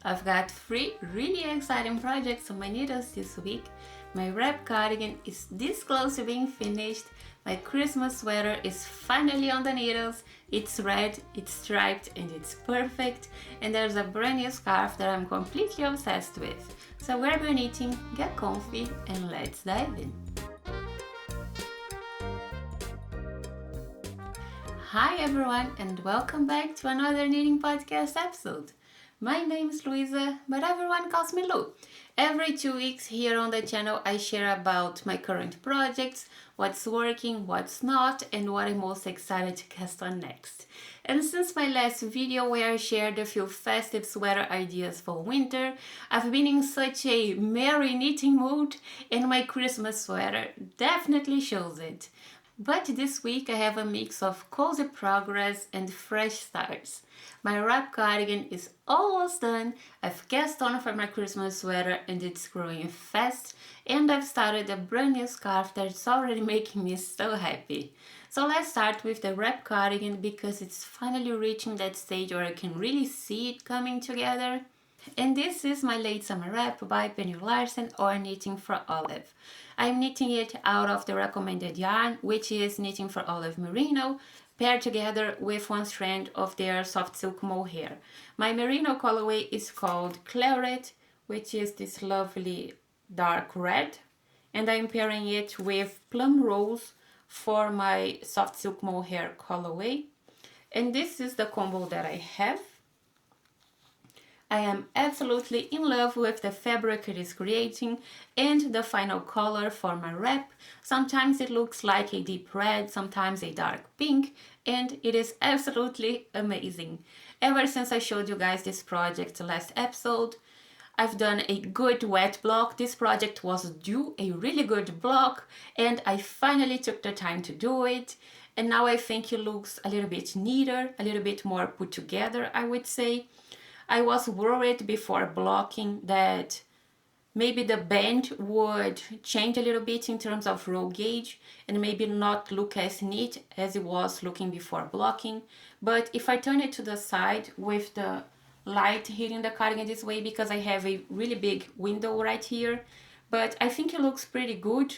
I've got 3 really exciting projects on my needles this week. My wrap cardigan is this close to being finished. My Christmas sweater is finally on the needles. It's red, it's striped, and it's perfect. And there's a brand new scarf that I'm completely obsessed with. So grab your knitting, get comfy, and let's dive in. Hi everyone, and welcome back to another knitting podcast episode. My name is Luisa, but everyone calls me Lu. Every 2 weeks here on the channel I share about my current projects, what's working, what's not, and what I'm most excited to cast on next. And since my last video where I shared a few festive sweater ideas for winter, I've been in such a merry knitting mood, and my Christmas sweater definitely shows it. But this week I have a mix of cozy progress and fresh starts. My wrap cardigan is almost done, I've cast on for my Christmas sweater and it's growing fast, and I've started a brand new scarf that's already making me so happy. So let's start with the wrap cardigan because it's finally reaching that stage where I can really see it coming together. And this is my late summer wrap by Pernille Larsen, or Knitting for Olive. I'm knitting it out of the recommended yarn, which is Knitting for Olive Merino, paired together with one strand of their soft silk mohair. My merino colorway is called Claret, which is this lovely dark red, and I'm pairing it with plum rose for my soft silk mohair colorway. And this is the combo that I have. I am absolutely in love with the fabric it is creating and the final color for my wrap. Sometimes it looks like a deep red, sometimes a dark pink, and it is absolutely amazing. Ever since I showed you guys this project last episode, I've done a good wet block. This project was due a really good block, and I finally took the time to do it. And now I think it looks a little bit neater, a little bit more put together, I would say. I was worried before blocking that maybe the band would change a little bit in terms of roll gauge and maybe not look as neat as it was looking before blocking. But if I turn it to the side with the light hitting the cardigan this way, because I have a really big window right here, but I think it looks pretty good.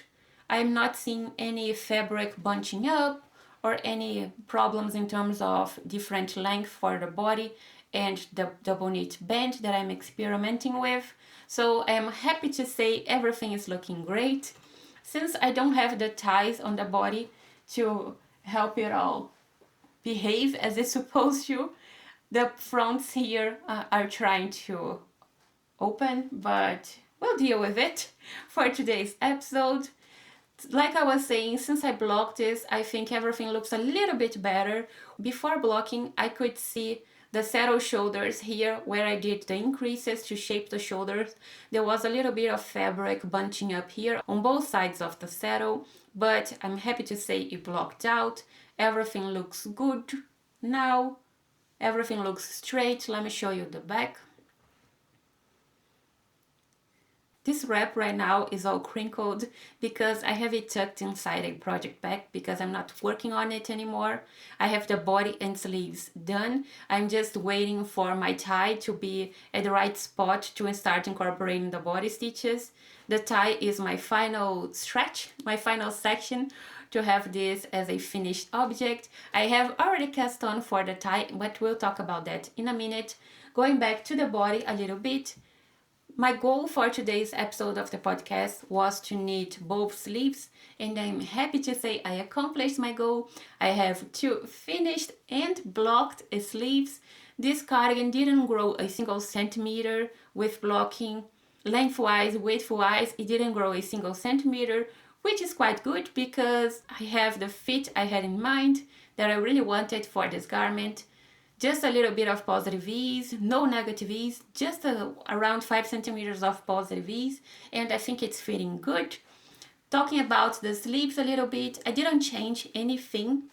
I'm not seeing any fabric bunching up or any problems in terms of different length for the body and the double knit band that I'm experimenting with. So I am happy to say everything is looking great. Since I don't have the ties on the body to help it all behave as it's supposed to, the fronts here are trying to open, but we'll deal with it for today's episode. Like I was saying, since I blocked this, I think everything looks a little bit better. Before blocking, I could see the saddle shoulders here where I did the increases to shape the shoulders. There was a little bit of fabric bunching up here on both sides of the saddle, but I'm happy to say it blocked out. Everything looks good now. Everything looks straight. Let me show you the back. This wrap right now is all crinkled because I have it tucked inside a project bag because I'm not working on it anymore. I have the body and sleeves done. I'm just waiting for my tie to be at the right spot to start incorporating the body stitches. The tie is my final stretch, my final section to have this as a finished object. I have already cast on for the tie, but we'll talk about that in a minute. Going back to the body a little bit, my goal for today's episode of the podcast was to knit both sleeves, and I'm happy to say I accomplished my goal. I have 2 finished and blocked sleeves. This cardigan didn't grow a single centimeter with blocking. Lengthwise, widthwise, it didn't grow a single centimeter, which is quite good because I have the fit I had in mind that I really wanted for this garment. Just a little bit of positive ease, no negative ease, just around 5 centimeters of positive ease, and I think it's fitting good. Talking about the sleeves a little bit, I didn't change anything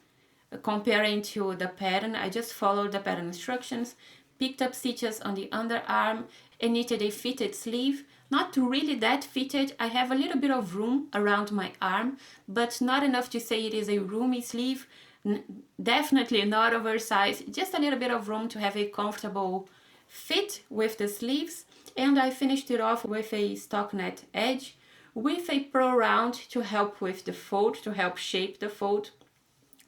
comparing to the pattern. I just followed the pattern instructions, picked up stitches on the underarm, and knitted a fitted sleeve. Not really that fitted. I have a little bit of room around my arm, but not enough to say it is a roomy sleeve. Definitely not oversized, just a little bit of room to have a comfortable fit with the sleeves, and I finished it off with a stockinette edge with a pro round to help with the fold, to help shape the fold.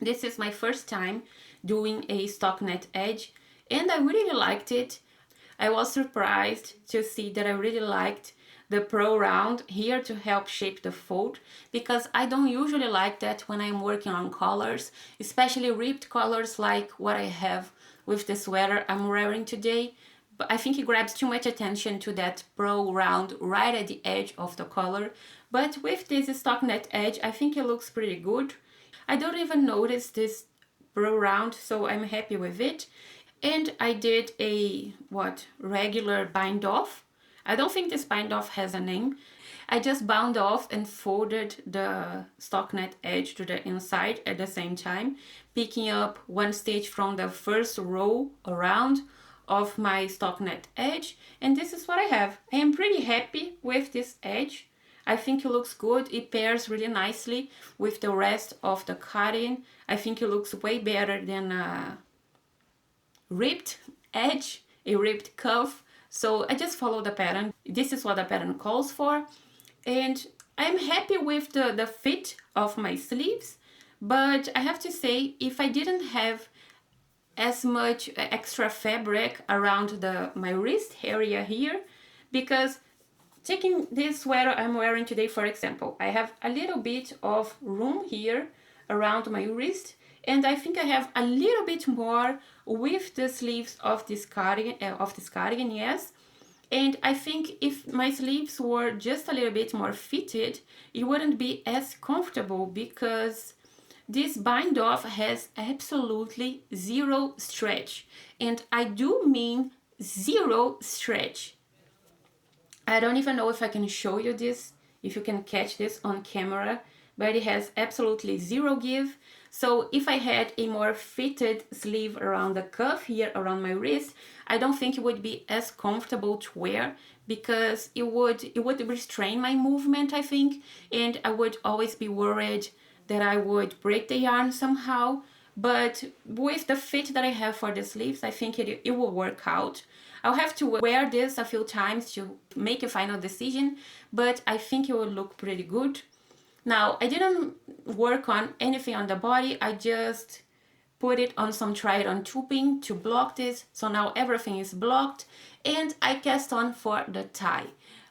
This is my first time doing a stockinette edge, and I really liked it. I was surprised to see that I really liked the pro round here to help shape the fold, because I don't usually like that when I'm working on colors, especially ripped colors like what I have with the sweater I'm wearing today. But I think it grabs too much attention to that pro round right at the edge of the collar. But with this stockinette edge, I think it looks pretty good. I don't even notice this pro round, so I'm happy with it. And I did a regular bind off. I don't think this bind off has a name. I just bound off and folded the stockinette edge to the inside at the same time, picking up one stitch from the first row around of my stockinette edge, and this is what I have. I am pretty happy with this edge. I think it looks good. It pairs really nicely with the rest of the cardigan. I think it looks way better than a ripped edge, a ripped cuff. So I just follow the pattern. This is what the pattern calls for. And I'm happy with the fit of my sleeves. But I have to say, if I didn't have as much extra fabric around my wrist area here, because taking this sweater I'm wearing today, for example, I have a little bit of room here around my wrist, and I think I have a little bit more with the sleeves of this cardigan, yes. And I think if my sleeves were just a little bit more fitted, it wouldn't be as comfortable, because this bind off has absolutely zero stretch, and I do mean zero stretch. I don't even know if I can show you this, if you can catch this on camera, but it has absolutely zero give. So if I had a more fitted sleeve around the cuff here around my wrist, I don't think it would be as comfortable to wear, because it would restrain my movement, I think, and I would always be worried that I would break the yarn somehow. But with the fit that I have for the sleeves, I think it will work out. I'll have to wear this a few times to make a final decision, but I think it will look pretty good. Now, I didn't work on anything on the body. I just put it on some try-it-on tubing to block this. So now everything is blocked, and I cast on for the tie.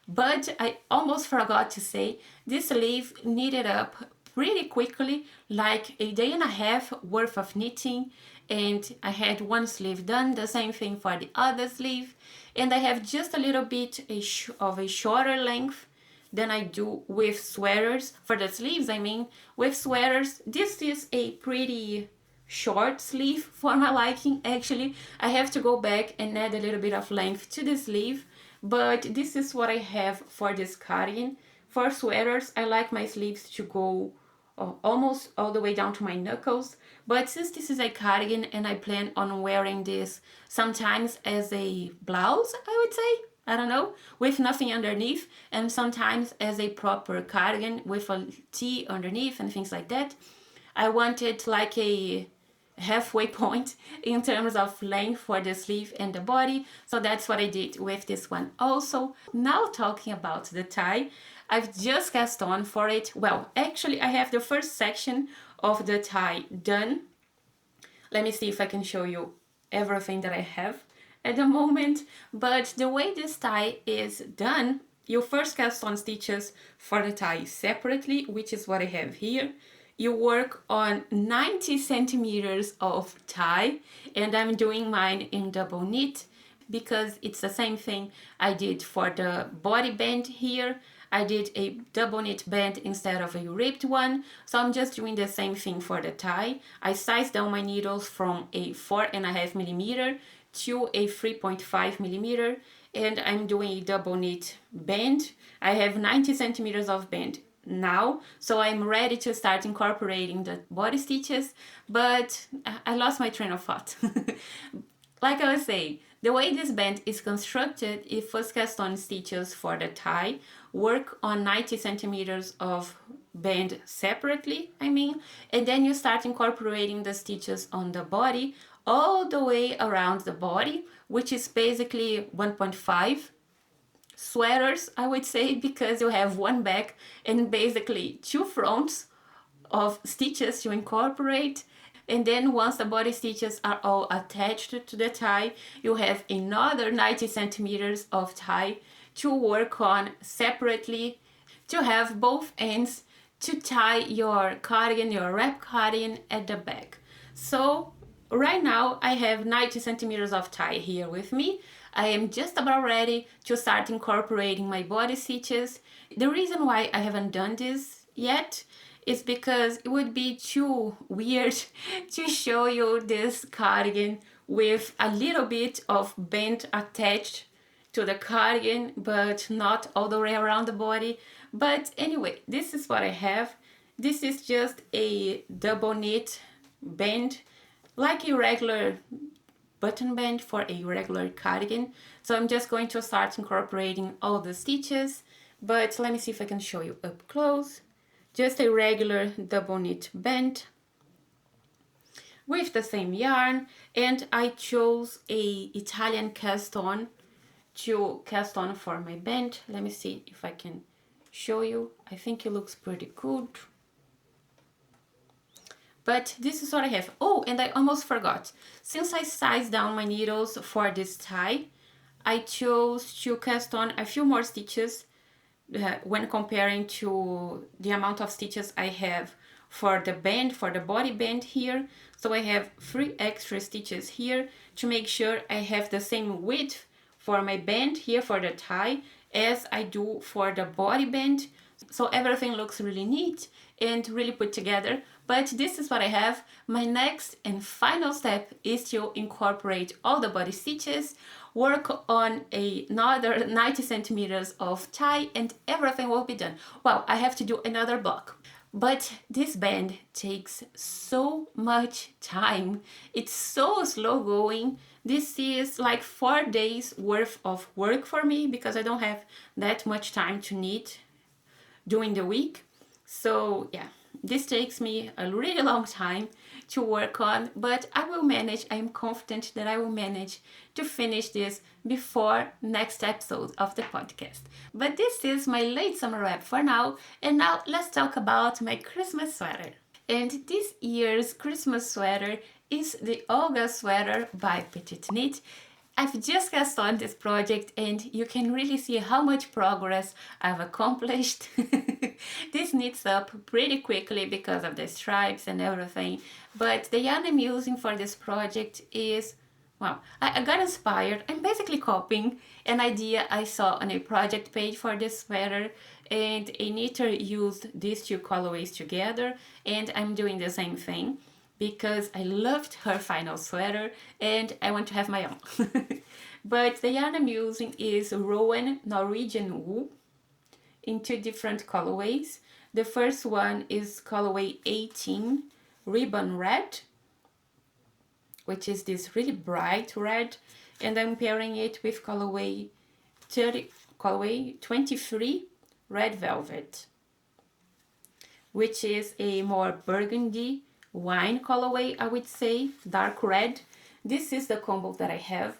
But I almost forgot to say, this sleeve knitted up pretty quickly, like a day and a half worth of knitting, and I had one sleeve done, the same thing for the other sleeve, and I have just a little bit of a shorter length than I do with sweaters. For the sleeves, I mean, with sweaters, this is a pretty short sleeve for my liking. Actually, I have to go back and add a little bit of length to the sleeve, but this is what I have for this cardigan. For sweaters, I like my sleeves to go almost all the way down to my knuckles, but since this is a cardigan and I plan on wearing this sometimes as a blouse, I would say, I don't know, with nothing underneath, and sometimes as a proper cardigan with a tee underneath and things like that, I wanted like a halfway point in terms of length for the sleeve and the body, so that's what I did with this one also. Now talking about the tie, I've just cast on for it. Well, actually I have the first section of the tie done. Let me see if I can show you everything that I have at the moment. But the way this tie is done, you first cast on stitches for the tie separately, which is what I have here. You work on 90 centimeters of tie, and I'm doing mine in double knit because it's the same thing I did for the body band here. I did a double knit band instead of a ripped one, so I'm just doing the same thing for the tie. I sized down my needles from a 4.5 millimeter to a 3.5 millimeter, and I'm doing a double knit band. I have 90 centimeters of band now, so I'm ready to start incorporating the body stitches, but I lost my train of thought. Like I was saying, the way this band is constructed, you first cast on stitches for the tie, work on 90 centimeters of band separately, and then you start incorporating the stitches on the body all the way around the body which is basically 1.5 sweaters, I would say, because you have one back and basically two fronts of stitches to incorporate. And then once the body stitches are all attached to the tie, you have another 90 centimeters of tie to work on separately, to have both ends to tie your cardigan, your wrap cardigan at the back. So right now I have 90 centimeters of tie here with me. I am just about ready to start incorporating my body stitches. The reason why I haven't done this yet is because it would be too weird to show you this cardigan with a little bit of band attached to the cardigan, but not all the way around the body. But anyway, this is what I have. This is just a double knit band, like a regular button band for a regular cardigan. So I'm just going to start incorporating all the stitches, but let me see if I can show you up close. Just a regular double knit band with the same yarn, and I chose a Italian cast on to cast on for my band. Let me see if I can show you. I think it looks pretty good. But this is what I have. Oh, and I almost forgot. Since I sized down my needles for this tie, I chose to cast on a few more stitches when comparing to the amount of stitches I have for the band, for the body band here. So I have 3 extra stitches here to make sure I have the same width for my band here for the tie as I do for the body band. So everything looks really neat and really put together. But this is what I have. My next and final step is to incorporate all the body stitches, work on another 90 centimeters of tie, and everything will be done. Well, I have to do another block. But this band takes so much time. It's so slow going. This is like 4 days worth of work for me because I don't have that much time to knit during the week. So yeah, this takes me a really long time to work on, but I will manage. I'm confident that I will manage to finish this before next episode of the podcast. But this is my late summer wrap for now, and now let's talk about my Christmas sweater. And this year's Christmas sweater is the Olga Sweater by PetiteKnit. I've just cast on this project and you can really see how much progress I've accomplished. This knits up pretty quickly because of the stripes and everything, but the yarn I'm using for this project is, well, I got inspired. I'm basically copying an idea I saw on a project page for this sweater, and a knitter used these two colorways together, and I'm doing the same thing because I loved her final sweater and I want to have my own. But the yarn I'm using is Rowan Norwegian Wool in 2 different colorways. The first one is colorway 18, Ribbon Red, which is this really bright red, and I'm pairing it with colorway 23, Red Velvet, which is a more burgundy wine colorway, I would say, dark red. This is the combo that I have.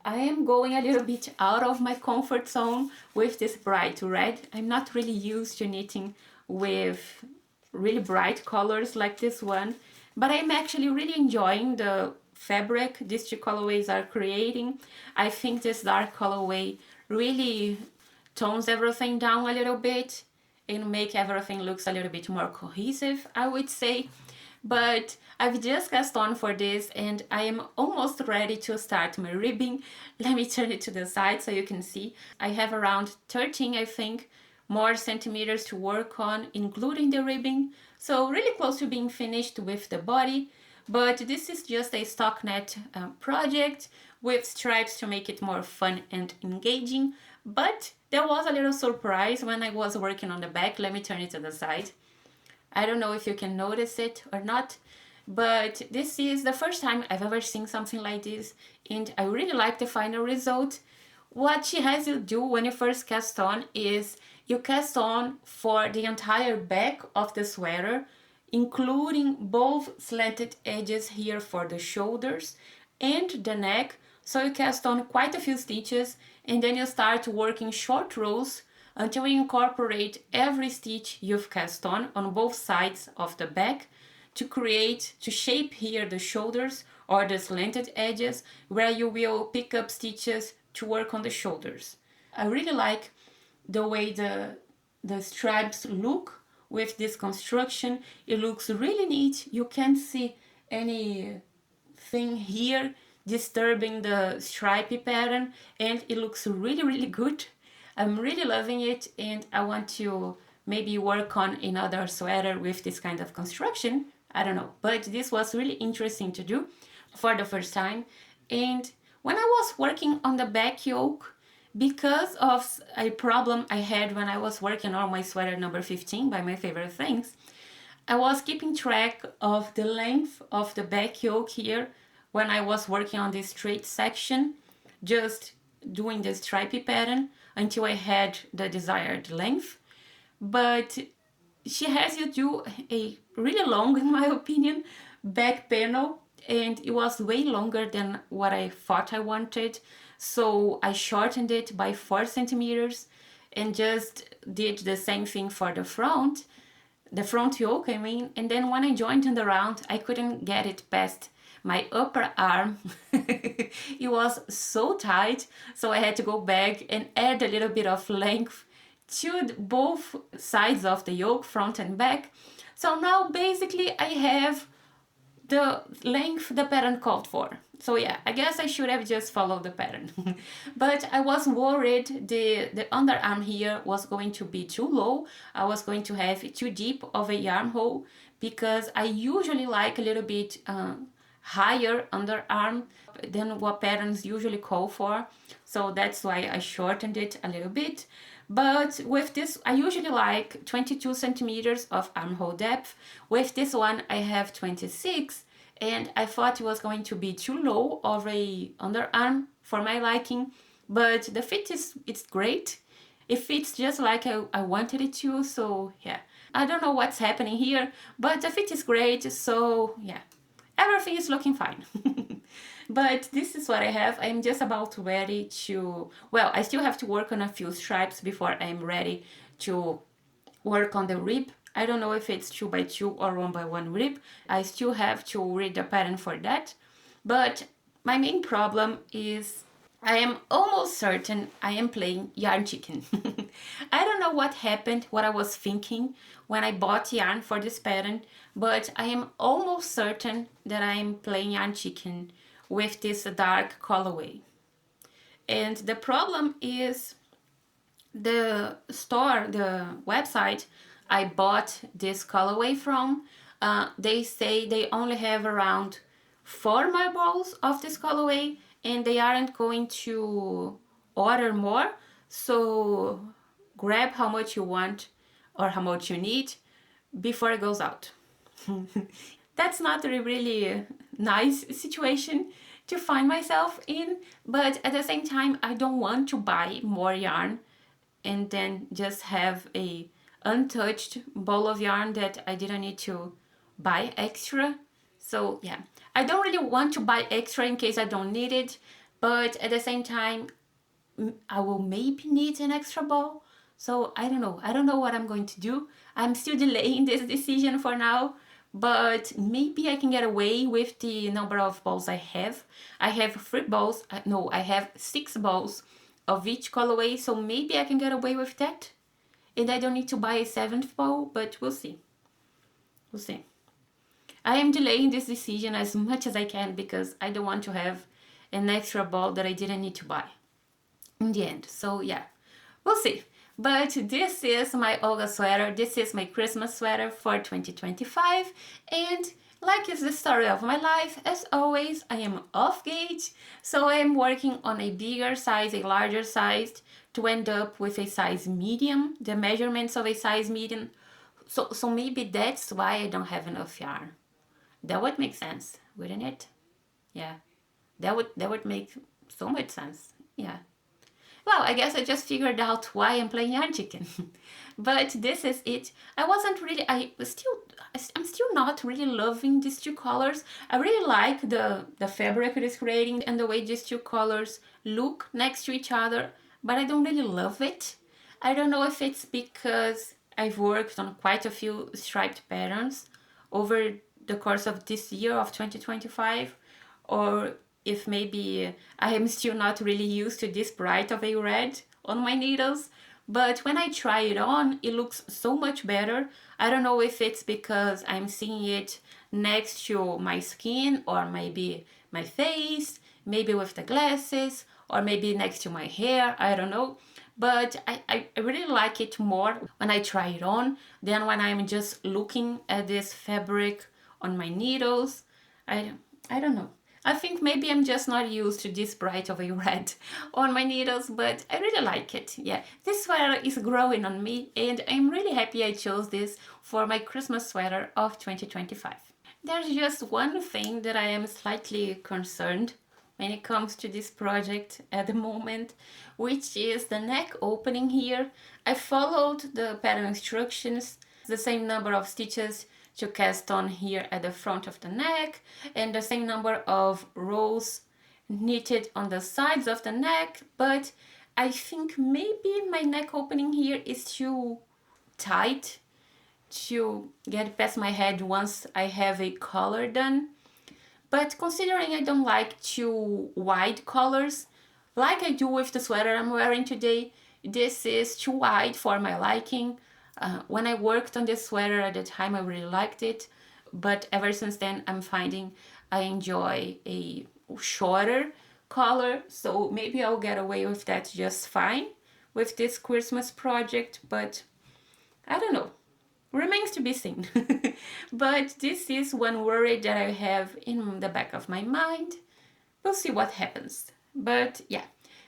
I am going a little bit out of my comfort zone with this bright red. I'm not really used to knitting with really bright colors like this one, but I'm actually really enjoying the fabric these 2 colorways are creating. I think this dark colorway really tones everything down a little bit and make everything looks a little bit more cohesive, I would say. But I've just cast on for this and I am almost ready to start my ribbing. Let me turn it to the side so you can see. I have around 13, I think, more centimeters to work on, including the ribbing. So really close to being finished with the body. But this is just a stockinette project with stripes to make it more fun and engaging. But there was a little surprise when I was working on the back. Let me turn it to the side. I don't know if you can notice it or not, but this is the first time I've ever seen something like this, and I really like the final result. What she has you do when you first cast on is you cast on for the entire back of the sweater, including both slanted edges here for the shoulders and the neck, So you cast on quite a few stitches and then you start working short rows until you incorporate every stitch you've cast on both sides of the back to shape here the shoulders or the slanted edges where you will pick up stitches to work on the shoulders. I really like the way the stripes look with this construction. It looks really neat. You can't see anything here disturbing the stripy pattern, and it looks really good. I'm really loving it, and I want to maybe work on another sweater with this kind of construction. I don't know, but this was really interesting to do for the first time. And when I was working on the back yoke, because of a problem I had when I was working on my sweater number 15 by My Favorite Things, I was keeping track of the length of the back yoke here when I was working on this straight section, just doing the stripy pattern until I had the desired length. But she has you do a really long, in my opinion, back panel, and it was way longer than what I thought I wanted. So I shortened it by 4 centimeters and just did the same thing for the front yoke, I mean. And then when I joined in the round, I couldn't get it past my upper arm. It was so tight, so I had to go back and add a little bit of length to both sides of the yoke, front and back. So now basically I have the length the pattern called for. So yeah, I guess I should have just followed the pattern. But I was worried the underarm here was going to be too low. I was going to have too deep of a armhole, because I usually like a little bit higher underarm than what patterns usually call for. So that's why I shortened it a little bit. But with this, I usually like 22 centimeters of armhole depth. With this one, I have 26, and I thought it was going to be too low of a underarm for my liking. But the fit it's great. It fits just like I wanted it to, so yeah. I don't know what's happening here, but the fit is great, so yeah. Everything is looking fine. But this is what I have. I'm just about ready to, well, I still have to work on a few stripes before I'm ready to work on the rib. I don't know if it's 2x2 or 1x1 rib. I still have to read the pattern for that. But my main problem is I am almost certain I am playing yarn chicken. I don't know what happened, what I was thinking when I bought yarn for this pattern, but I am almost certain that I am playing yarn chicken with this dark colorway. And the problem is the store, the website I bought this colorway from, they say they only have around 4 marbles of this colorway, and they aren't going to order more. So grab how much you want or how much you need before it goes out. That's not a really nice situation to find myself in, but at the same time, I don't want to buy more yarn and then just have a untouched ball of yarn that I didn't need to buy extra. So yeah, I don't really want to buy extra in case I don't need it, but at the same time, I will maybe need an extra ball. So I don't know what I'm going to do. I'm still delaying this decision for now, but maybe I can get away with the number of balls I have. I have 3 balls, no, I have 6 balls of each colorway, so maybe I can get away with that. And I don't need to buy a 7th ball, but we'll see. We'll see. I am delaying this decision as much as I can because I don't want to have an extra ball that I didn't need to buy in the end. So yeah, we'll see. But this is my Olga sweater. This is my Christmas sweater for 2025. And like is the story of my life, as always, I am off gauge. So I am working on a bigger size, a larger size, to end up with a size medium, the measurements of a size medium. So maybe that's why I don't have enough yarn. That would make sense, wouldn't it? Yeah, that would make so much sense. Yeah. Well, I guess I just figured out why I'm playing yarn chicken. But this is it. I'm still not really loving these two colors. I really like the fabric it is creating and the way these two colors look next to each other, but I don't really love it. I don't know if it's because I've worked on quite a few striped patterns over the course of this year of 2025, or if maybe I am still not really used to this bright of a red on my needles. But when I try it on, it looks so much better. I don't know if it's because I'm seeing it next to my skin or maybe my face, maybe with the glasses, or maybe next to my hair, I don't know. But I really like it more when I try it on than when I'm just looking at this fabric on my needles. I don't know. I think maybe I'm just not used to this bright of a red on my needles, but I really like it. Yeah, this sweater is growing on me and I'm really happy I chose this for my Christmas sweater of 2025. There's just one thing that I am slightly concerned when it comes to this project at the moment, which is the neck opening here. I followed the pattern instructions, the same number of stitches to cast on here at the front of the neck and the same number of rows knitted on the sides of the neck, but I think maybe my neck opening here is too tight to get past my head once I have a collar done. But considering I don't like too wide collars, like I do with the sweater I'm wearing today, this is too wide for my liking. When I worked on this sweater at the time, I really liked it, but ever since then, I'm finding I enjoy a shorter collar, so maybe I'll get away with that just fine with this Christmas project, but I don't know. Remains to be seen. But this is one worry that I have in the back of my mind. We'll see what happens. But yeah,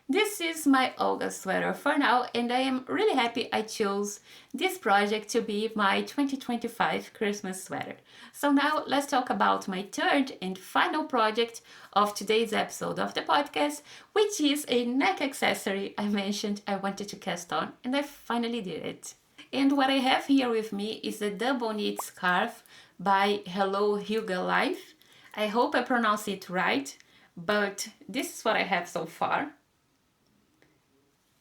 this is my Olga sweater for now, and I am really happy I chose this project to be my 2025 Christmas sweater. So now let's talk about my third and final project of today's episode of the podcast, which is a neck accessory I mentioned I wanted to cast on, and I finally did it. And what I have here with me is a double knit scarf by Hygge Life. I hope I pronounce it right, but this is what I have so far.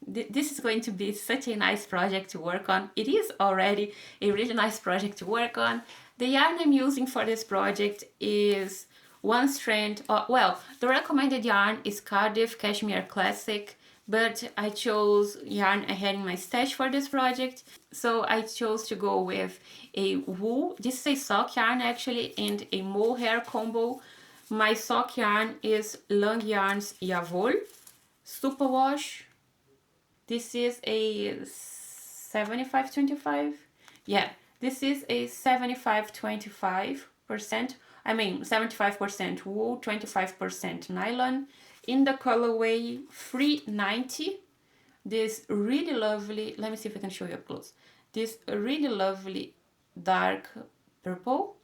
This is going to be such a nice project to work on. It is already a really nice project to work on. The yarn I'm using for this project is one strand, the recommended yarn is Cardiff Cashmere Classic, but I chose yarn I had in my stash for this project, so I chose to go with a wool, this is a sock yarn actually, and a mohair combo. My sock yarn is Long Yarns Yavol Superwash. This is a 75-25. Yeah, this is a 75-25%. I mean 75% wool, 25% nylon. In the colorway 390, this really lovely, let me see if I can show you up close, this really lovely dark purple,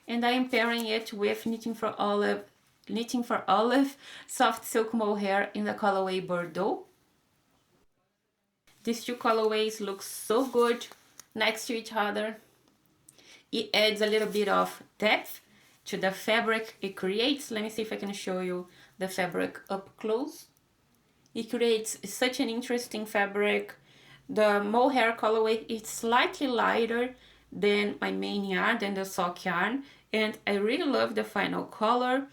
and I am pairing it with Knitting for Olive soft silk mohair in the colorway Bordeaux. These two colorways look so good next to each other. It adds a little bit of depth to the fabric it creates. Let me see if I can show you the fabric up close. It creates such an interesting fabric. The mohair colorway is slightly lighter than my main yarn, than the sock yarn, and I really love the final color.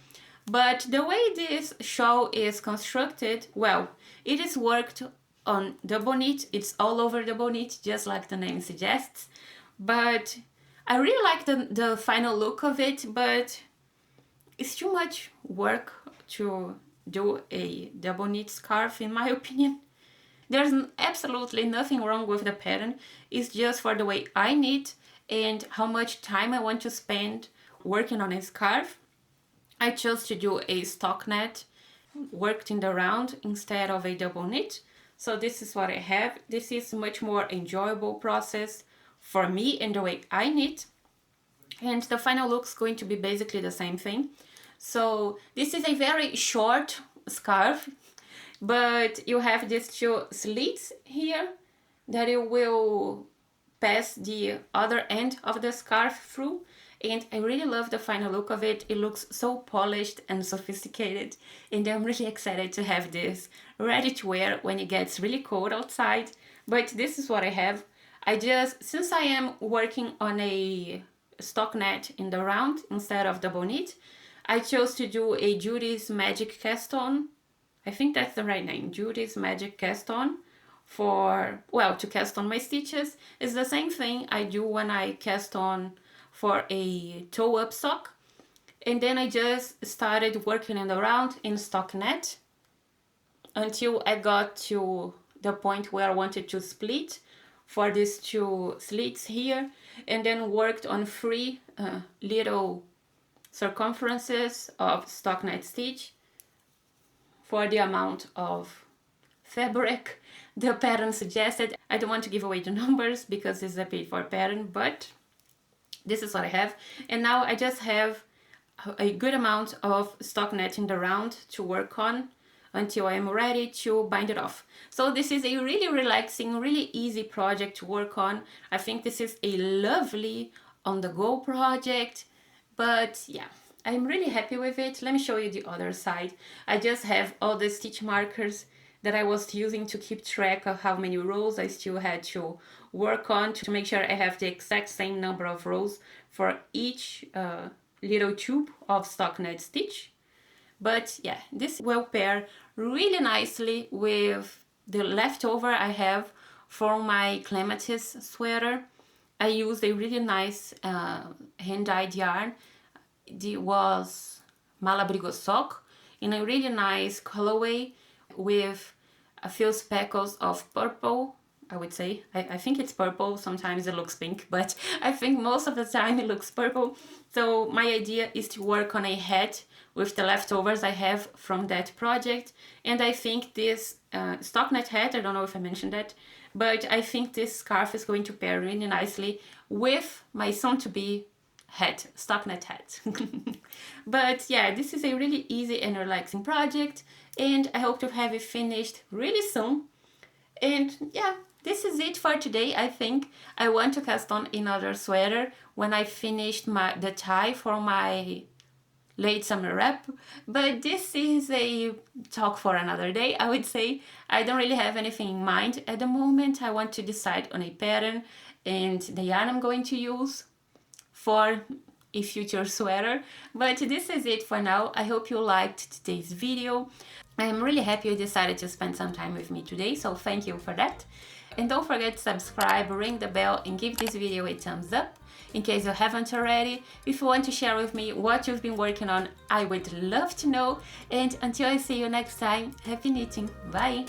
But the way this shawl is constructed, well, it is worked on double knit. It's all over double knit, just like the name suggests. But I really like the final look of it, but it's too much work to do a double knit scarf, in my opinion. There's absolutely nothing wrong with the pattern. It's just for the way I knit and how much time I want to spend working on a scarf. I chose to do a stockinette worked in the round instead of a double knit. So this is what I have. This is a much more enjoyable process for me and the way I knit. And the final look's going to be basically the same thing. So this is a very short scarf. but you have these two slits here that you will pass the other end of the scarf through, and I really love the final look of it. It looks so polished and sophisticated, and I'm really excited to have this ready to wear when it gets really cold outside. But this is what I have. Since I am working on a stockinette in the round instead of double knit, I chose to do a Judy's Magic Cast On. I think that's the right name, Judy's Magic Cast On, to cast on my stitches. It's the same thing I do when I cast on for a toe-up sock. And then I just started working in the round in stockinette until I got to the point where I wanted to split for these two slits here, and then worked on 3 little circumferences of stockinette stitch for the amount of fabric the pattern suggested. I don't want to give away the numbers because it's a paid for pattern, but this is what I have. And now I just have a good amount of stockinette in the round to work on until I am ready to bind it off. So this is a really relaxing, really easy project to work on. I think this is a lovely on-the-go project, but yeah, I'm really happy with it. Let me show you the other side. I just have all the stitch markers that I was using to keep track of how many rows I still had to work on to make sure I have the exact same number of rows for each little tube of stockinette stitch. But yeah, this will pair really nicely with the leftover I have from my clematis sweater. I used a really nice hand-dyed yarn. It was Malabrigo sock in a really nice colorway with a few speckles of purple, I would say. I think it's purple, sometimes it looks pink, but I think most of the time it looks purple. So my idea is to work on a hat with the leftovers I have from that project. And I think this stockinette hat, I don't know if I mentioned that, but I think this scarf is going to pair really nicely with my soon-to-be hat, stockinette hat. But yeah, this is a really easy and relaxing project, and I hope to have it finished really soon. And yeah, this is it for today. I think I want to cast on another sweater when I finished the tie for my late summer wrap, but this is a talk for another day, I would say. I don't really have anything in mind at the moment. I want to decide on a pattern and the yarn I'm going to use for a future sweater, but this is it for now. I hope you liked today's video. I am really happy you decided to spend some time with me today, so thank you for that. And don't forget to subscribe, ring the bell, and give this video a thumbs up in case you haven't already. If you want to share with me what you've been working on, I would love to know. And until I see you next time, happy knitting. Bye!